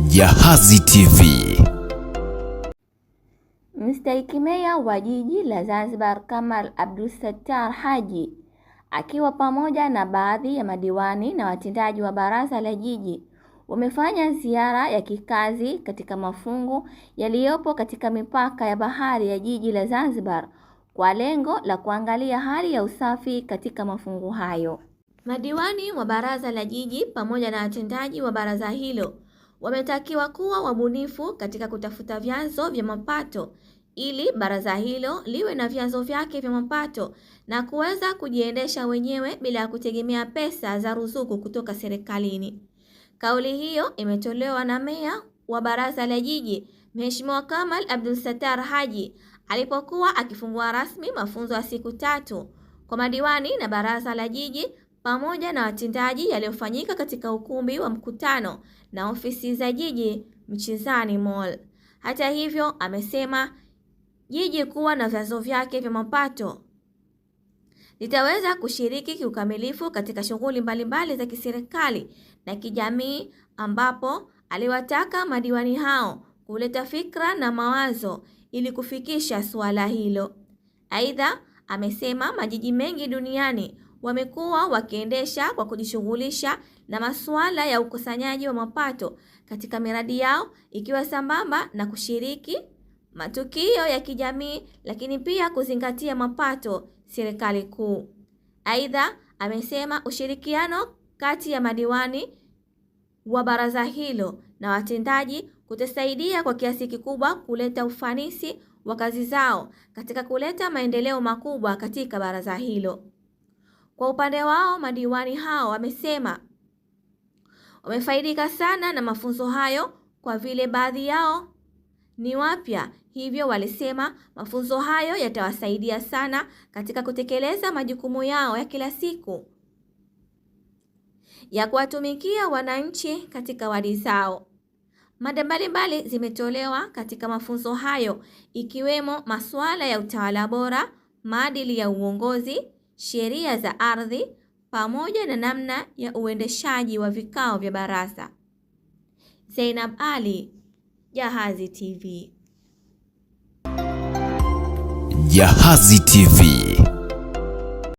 Jahazi TV. Mstahiki Meya wa Jiji la Zanzibar Kamal Abdulsattar Haji akiwa pamoja na baadhi ya madiwani na watendaji wa Baraza la Jiji wamefanya ziara ya kikazi katika mafungu yaliyopo katika mipaka ya bahari ya Jiji la Zanzibar kwa lengo la kuangalia hali ya usafi katika mafungu hayo. Madiwani wa Baraza la Jiji pamoja na watendaji wa baraza hilo wametakiwa kuwa wabunifu katika kutafuta vyanzo vya mapato ili baraza hilo liwe na vyanzo vyake vya mapato na kuweza kujiendesha wenyewe bila kutegemea pesa za ruzuku kutoka serikalini. Kauli hiyo imetolewa na Meya wa Baraza la Jiji Mheshimiwa Kamal Abdulsattar Haji alipokuwa akifungua rasmi mafunzo ya siku 3 kwa madiwani na Baraza la Jiji pamoja na watendaji yaliyofanyika katika ukumbi wa mkutano na ofisi za Jiji Mchezani Mall. Hata hivyo, amesema Jiji kuwa na vyanzo vyake vya mapato litaweza kushiriki kiukamilifu katika shughuli mbalimbali za kiserikali na kijamii, ambapo aliwataka madiwani hao kuleta fikra na mawazo ili kufikisha suala hilo. Aidha, amesema majiji mengi duniani wamekuwa wakiendesha kwa kujishughulisha na masuala ya ukusanyaji wa mapato katika miradi yao, ikiwa sambamba na kushiriki matukio ya kijamii, lakini pia kuzingatia mapato serikali kuu. Aidha, amesema ushirikiano kati ya madiwani wa baraza hilo na watendaji kutasaidia kwa kiasi kikubwa kuleta ufanisi wa kazi zao katika kuleta maendeleo makubwa katika baraza hilo. Kwa upande wao, madiwani hao wamesema wamefaidika sana na mafunzo hayo kwa vile baadhi yao ni wapya, hivyo walisema mafunzo hayo yatawasaidia sana katika kutekeleza majukumu yao ya kila siku ya kuwatumikia wananchi katika wadi zao. Mada mbalimbali zimetolewa katika mafunzo hayo, ikiwemo masuala ya utawala bora, maadili ya uongozi, sheria za ardhi pamoja na namna ya uendeshaji wa vikao vya baraza. Zainab Ali, Jahazi TV. Jahazi TV.